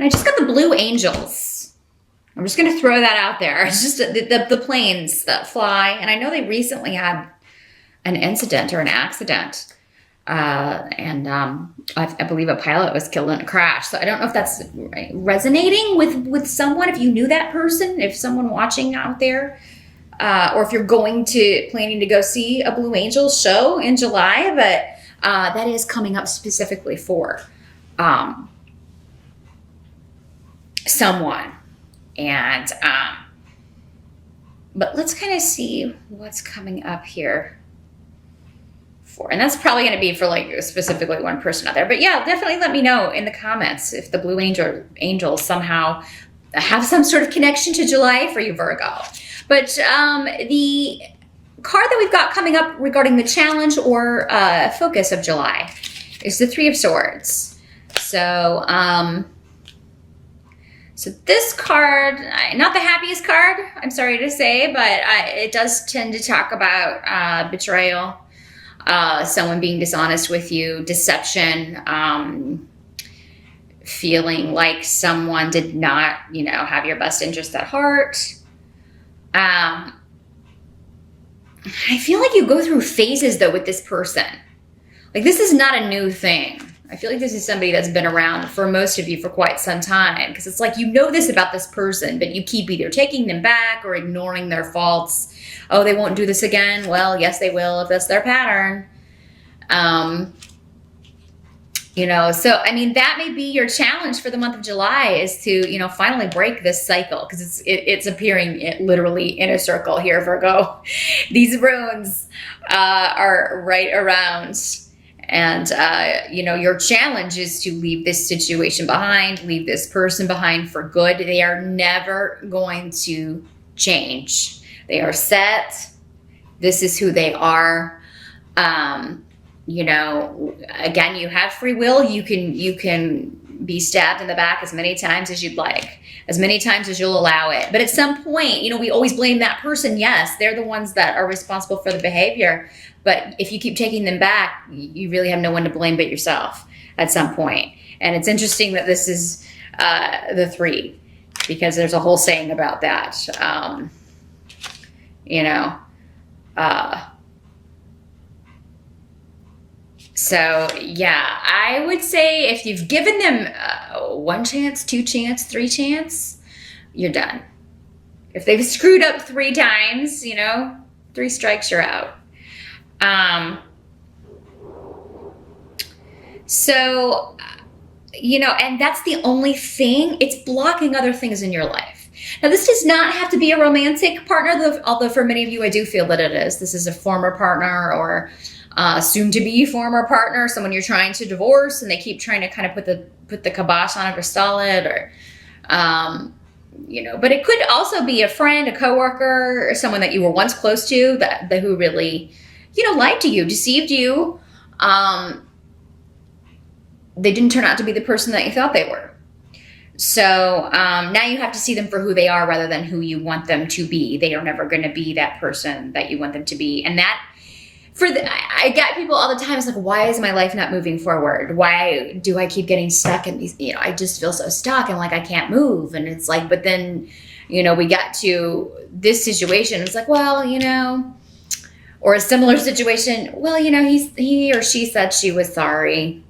And I just got the blue angels. I'm just going to throw that out there. It's just the planes that fly. And I know they recently had an incident or an accident. I believe a pilot was killed in a crash. So I don't know if that's resonating with someone, if you knew that person, if someone watching out there, or if you're planning to go see a Blue Angels show in July. But that is coming up specifically for someone. And but let's kind of see what's coming up here. And that's probably going to be for like specifically one person out there. But yeah, definitely let me know in the comments if the Blue Angels somehow have some sort of connection to July for you, Virgo. But the card that we've got coming up regarding the challenge or focus of July is the Three of Swords. So, so this card, not the happiest card, I'm sorry to say, but it does tend to talk about betrayal. Someone being dishonest with you, deception, feeling like someone did not, have your best interest at heart. I feel like you go through phases though with this person. Like this is not a new thing. I feel like this is somebody that's been around for most of you for quite some time, because it's like this about this person, but you keep either taking them back or ignoring their faults. Oh, they won't do this again. Well, yes, they will if that's their pattern. So, I mean, that may be your challenge for the month of July is to, finally break this cycle, because it's appearing literally in a circle here, Virgo. These runes are right around. And, your challenge is to leave this situation behind, leave this person behind for good. They are never going to change. They are set. This is who they are. Again, you have free will. You can be stabbed in the back as many times as you'd like, as many times as you'll allow it. But at some point, we always blame that person. Yes, they're the ones that are responsible for the behavior. But if you keep taking them back, you really have no one to blame but yourself at some point. And it's interesting that this is the 3, because there's a whole saying about that. So yeah, I would say if you've given them 1 chance, 2 chance, 3 chance, you're done. If they've screwed up 3 times, 3 strikes, you're out. And that's the only thing. It's blocking other things in your life. Now, this does not have to be a romantic partner, although for many of you, I do feel that it is. This is a former partner or soon-to-be former partner, someone you're trying to divorce, and they keep trying to kind of put the kibosh on it or stall it, or, but it could also be a friend, a coworker, or someone that you were once close to that who really, lied to you, deceived you. They didn't turn out to be the person that you thought they were. So now you have to see them for who they are rather than who you want them to be. They are never going to be that person that you want them to be. And that, I get people all the time, it's like, why is my life not moving forward? Why do I keep getting stuck in these, I just feel so stuck and like I can't move. And it's like, but then, we got to this situation. It's like, well, or a similar situation. Well, he or she said she was sorry.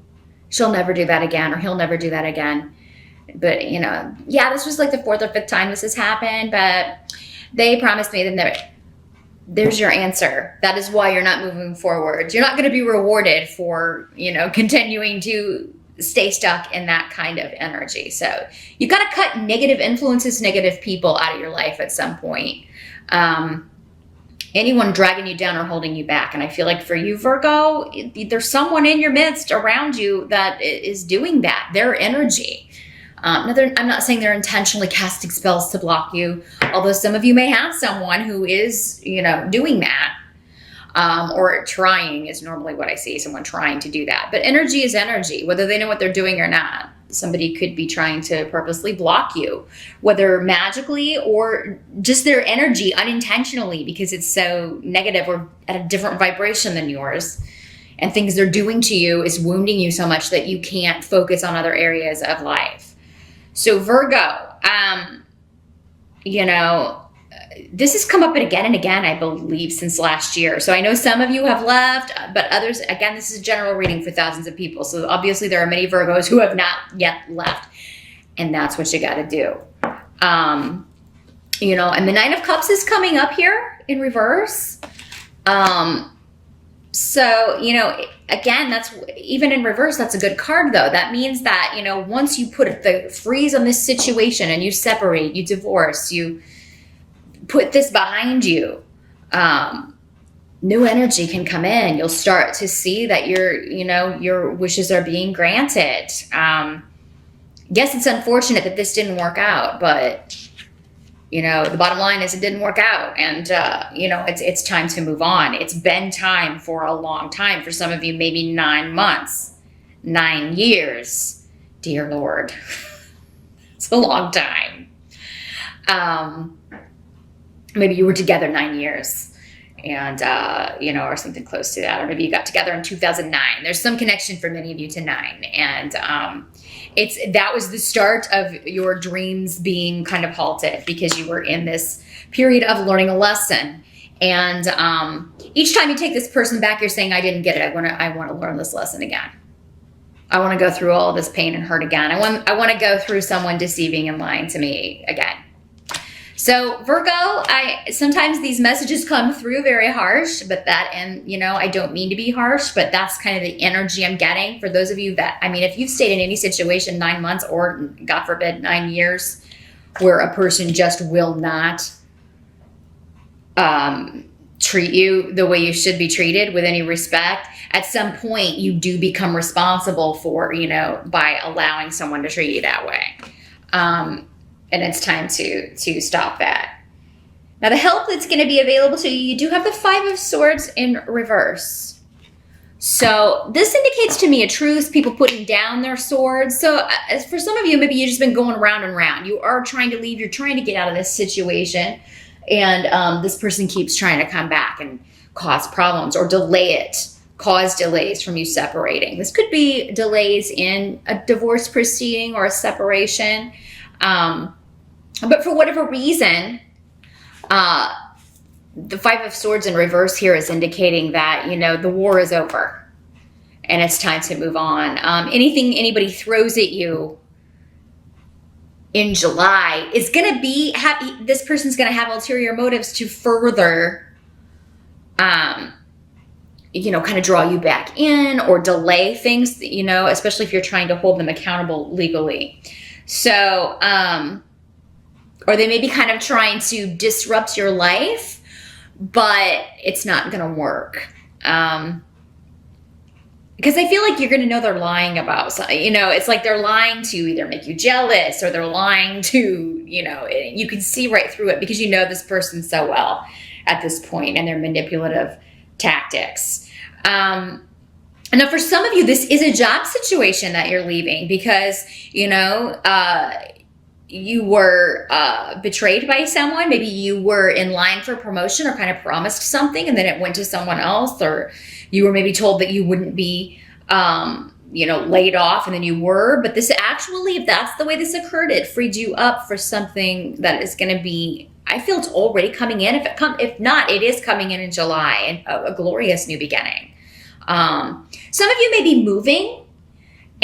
She'll never do that again, or he'll never do that again. But, this was like the 4th or 5th time this has happened, but they promised me that there's your answer. That is why you're not moving forward. You're not going to be rewarded for, continuing to stay stuck in that kind of energy. So you've got to cut negative influences, negative people out of your life at some point. Anyone dragging you down or holding you back. And I feel like for you, Virgo, there's someone in your midst around you that is doing that. Their energy. I'm not saying they're intentionally casting spells to block you, although some of you may have someone who is, doing that. Or trying is normally what I see, someone trying to do that. But energy is energy, whether they know what they're doing or not. Somebody could be trying to purposely block you, whether magically or just their energy unintentionally, because it's so negative or at a different vibration than yours. And things they're doing to you is wounding you so much that you can't focus on other areas of life. So Virgo, you know, this has come up again and again, I believe, since last year. So I know some of you have left, but others, again, this is a general reading for thousands of people. So obviously there are many Virgos who have not yet left. And that's what you got to do. You know, and the Nine of Cups is coming up here in reverse. So, you know, again, that's even in reverse, that's a good card though. That means that, you know, once you put the freeze on this situation and you separate, you divorce, you put this behind you, new energy can come in. You'll start to see that your wishes are being granted. Yes, it's unfortunate that this didn't work out, but you know, the bottom line is it didn't work out, and you know, it's time to move on. It's been time for a long time. For some of you, maybe 9 months, 9 years. Dear Lord, it's a long time. Maybe you were together 9 years, and you know, or something close to that, or maybe you got together in 2009. There's some connection for many of you to 9, and that was the start of your dreams being kind of halted because you were in this period of learning a lesson. And each time you take this person back, you're saying, I didn't get it. I want to learn this lesson again. I want to go through all this pain and hurt again. I want to go through someone deceiving and lying to me again. So Virgo, sometimes these messages come through very harsh, and you know, I don't mean to be harsh, but that's kind of the energy I'm getting for those of you that, I mean, if you've stayed in any situation 9 months or God forbid 9 years where a person just will not treat you the way you should be treated with any respect, at some point you do become responsible for, you know, by allowing someone to treat you that way. And it's time to stop that. Now, the help that's going to be available to you, you do have the Five of Swords in reverse. So this indicates to me a truce, people putting down their swords. So for some of you, maybe you've just been going round and round. You are trying to leave. You're trying to get out of this situation. And this person keeps trying to come back and cause problems or delay it, cause delays from you separating. This could be delays in a divorce proceeding or a separation. But for whatever reason, the Five of Swords in reverse here is indicating that, you know, the war is over and it's time to move on. Anything anybody throws at you in July is going to be, this person's going to have ulterior motives to further, you know, kind of draw you back in or delay things, you know, especially if you're trying to hold them accountable legally. So, or they may be kind of trying to disrupt your life, but it's not going to work. Because I feel like you're going to know they're lying about something. You know, it's like they're lying to either make you jealous or they're lying to, you know, you can see right through it because you know this person so well at this point and their manipulative tactics. And now for some of you, this is a job situation that you're leaving because, you know, you were betrayed by someone. Maybe you were in line for promotion or kind of promised something and then it went to someone else, or you were maybe told that you wouldn't be, you know, laid off and then you were. But this actually, if that's the way this occurred, it freed you up for something that is going to be, I feel it's already coming in. If not, it is coming in July, and a glorious new beginning. Some of you may be moving.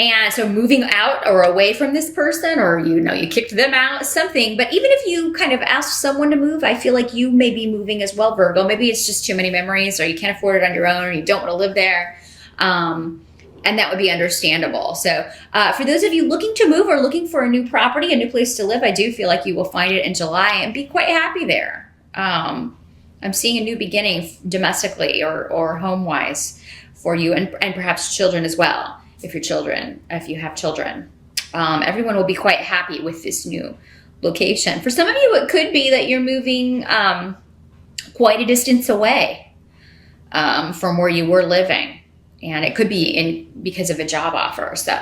And so moving out or away from this person, or, you know, you kicked them out, something. But even if you kind of asked someone to move, I feel like you may be moving as well, Virgo. Maybe it's just too many memories, or you can't afford it on your own, or you don't want to live there. And that would be understandable. So for those of you looking to move or looking for a new property, a new place to live, I do feel like you will find it in July and be quite happy there. I'm seeing a new beginning domestically or home-wise for you, and perhaps children as well. If you have children, everyone will be quite happy with this new location. For some of you, it could be that you're moving quite a distance away from where you were living, and it could be because of a job offer. So,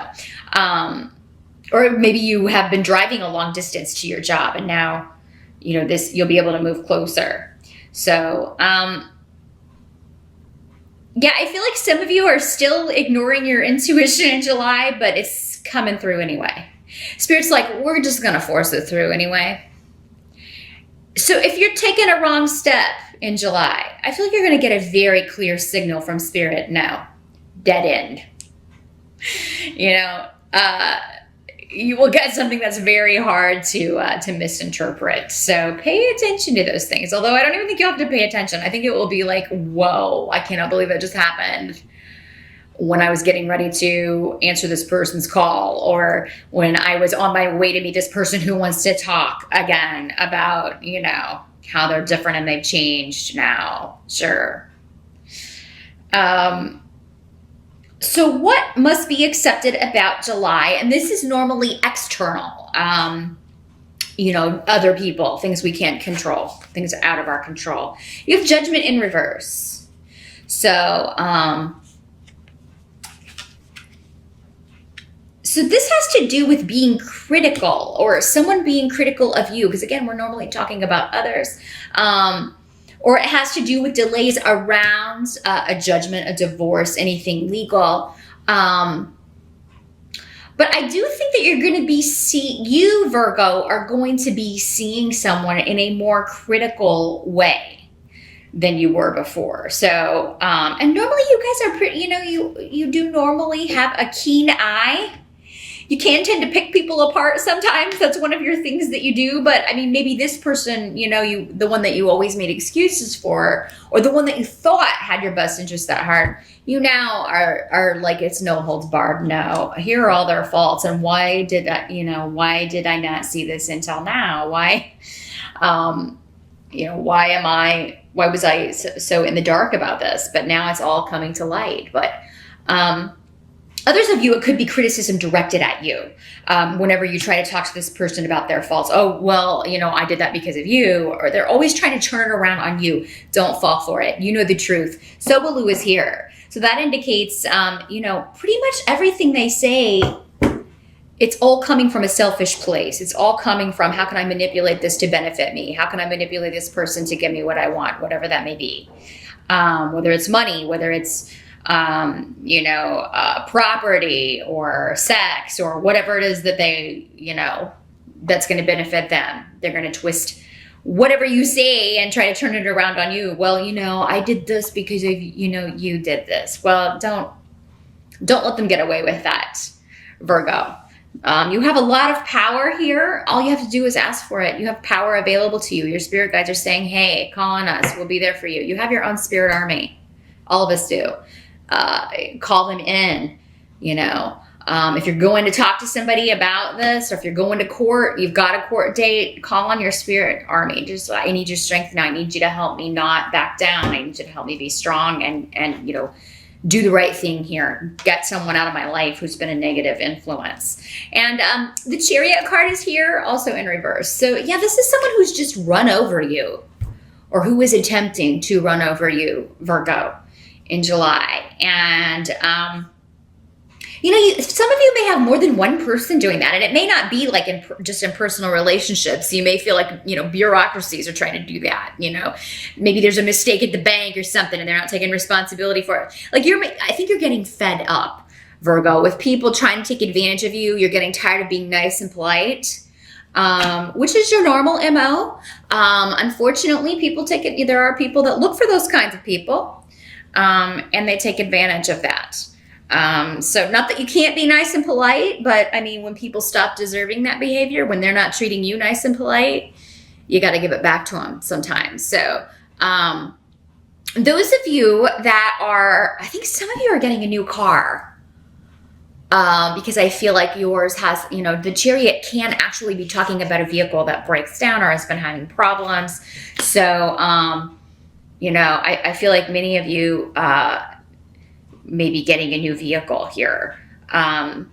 or maybe you have been driving a long distance to your job, and now, you know, you'll be able to move closer. So, yeah, I feel like some of you are still ignoring your intuition in July, but it's coming through anyway. Spirit's like, we're just going to force it through anyway. So if you're taking a wrong step in July, I feel like you're going to get a very clear signal from Spirit. No, dead end. You know, you will get something that's very hard to misinterpret. So pay attention to those things. Although I don't even think you'll have to pay attention. I think it will be like, whoa, I cannot believe that just happened when I was getting ready to answer this person's call, or when I was on my way to meet this person who wants to talk again about, you know, how they're different and they've changed now. Sure. So what must be accepted about July? And this is normally external, you know, other people, things we can't control, things out of our control. You have Judgment in reverse. So, so this has to do with being critical, or someone being critical of you. Because again, we're normally talking about others. Or it has to do with delays around a judgment, a divorce, anything legal. But I do think that you're going to be you, Virgo, are going to be seeing someone in a more critical way than you were before. So, and normally you guys are pretty, you know, you do normally have a keen eye. You can tend to pick people apart sometimes. That's one of your things that you do. But I mean, maybe this person, you know, the one that you always made excuses for, or the one that you thought had your best interest at heart, you now are like, it's no holds barred. No, here are all their faults. And why did I not see this until now? Why, you know, why was I so in the dark about this? But now it's all coming to light. But, others of you, it could be criticism directed at you whenever you try to talk to this person about their faults. Oh, well, you know, I did that because of you. Or they're always trying to turn it around on you. Don't fall for it. You know the truth. Sobalu is here. So that indicates, you know, pretty much everything they say, it's all coming from a selfish place. It's all coming from, how can I manipulate this to benefit me? How can I manipulate this person to give me what I want, whatever that may be. Whether it's money, whether it's you know, property or sex or whatever it is that they, you know, that's going to benefit them. They're going to twist whatever you say and try to turn it around on you. Well, you know, I did this because of, you know, you did this. Well, don't let them get away with that, Virgo. You have a lot of power here. All you have to do is ask for it. You have power available to you. Your spirit guides are saying, hey, call on us. We'll be there for you. You have your own spirit army. All of us do. Call them in, you know. If you're going to talk to somebody about this, or if you're going to court, you've got a court date, call on your spirit army. Just, I need your strength now. I need you to help me not back down. I need you to help me be strong and you know, do the right thing here. Get someone out of my life who's been a negative influence. And the Chariot card is here, also in reverse. So yeah, this is someone who's just run over you, or who is attempting to run over you, Virgo, in July. And, you know, some of you may have more than one person doing that. And it may not be like just in personal relationships. You may feel like, you know, bureaucracies are trying to do that. You know, maybe there's a mistake at the bank or something and they're not taking responsibility for it. Like I think you're getting fed up, Virgo, with people trying to take advantage of you. You're getting tired of being nice and polite. Which is your normal MO. Unfortunately, people take it. There are people that look for those kinds of people. And they take advantage of that. So not that you can't be nice and polite, but I mean, when people stop deserving that behavior, when they're not treating you nice and polite, you got to give it back to them sometimes. So, those of you that are, I think some of you are getting a new car. Because I feel like yours has, you know, the Chariot can actually be talking about a vehicle that breaks down or has been having problems. So, you know, I feel like many of you may be getting a new vehicle here. And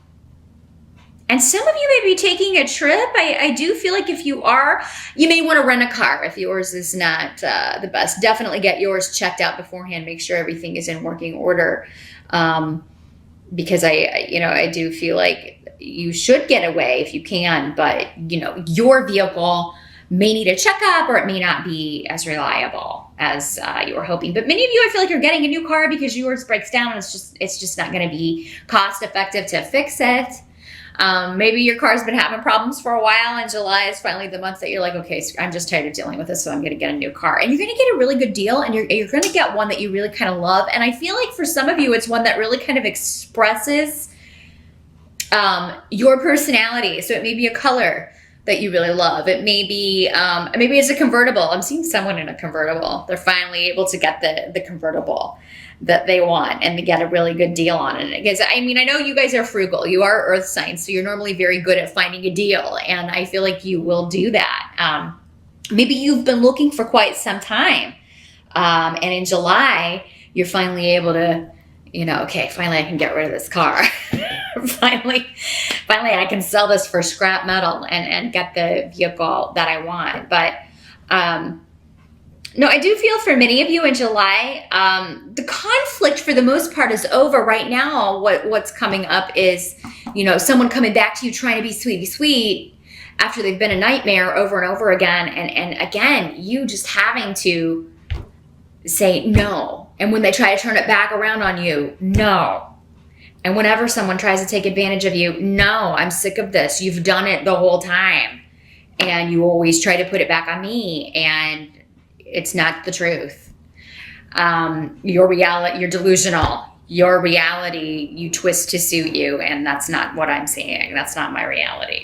some of you may be taking a trip. I do feel like if you are, you may want to rent a car if yours is not the best. Definitely get yours checked out beforehand. Make sure everything is in working order. Because I do feel like you should get away if you can. But, you know, your vehicle may need a checkup, or it may not be as reliable as you were hoping. But many of you, I feel like you're getting a new car because yours breaks down and it's just not going to be cost effective to fix it. Maybe your car's been having problems for a while, and July is finally the month that you're like, okay, I'm just tired of dealing with this, so I'm going to get a new car. And you're going to get a really good deal, and you're going to get one that you really kind of love. And I feel like for some of you, it's one that really kind of expresses your personality. So it may be a color that you really love. It may be, maybe it's a convertible. I'm seeing someone in a convertible. They're finally able to get the convertible that they want and to get a really good deal on it. Because, I mean, I know you guys are frugal. You are earth signs, so you're normally very good at finding a deal. And I feel like you will do that. Maybe you've been looking for quite some time. And in July, you're finally able to, you know, okay, finally I can get rid of this car. finally I can sell this for scrap metal and get the vehicle that I want. But no, I do feel for many of you in July, the conflict for the most part is over right now. What's coming up is, you know, someone coming back to you trying to be sweet after they've been a nightmare over and over again. And again, you just having to say no. And when they try to turn it back around on you, no. And whenever someone tries to take advantage of you, no, I'm sick of this. You've done it the whole time. And you always try to put it back on me. And it's not the truth. Your reality, you're delusional. Your reality, you twist to suit you. And that's not what I'm seeing. That's not my reality.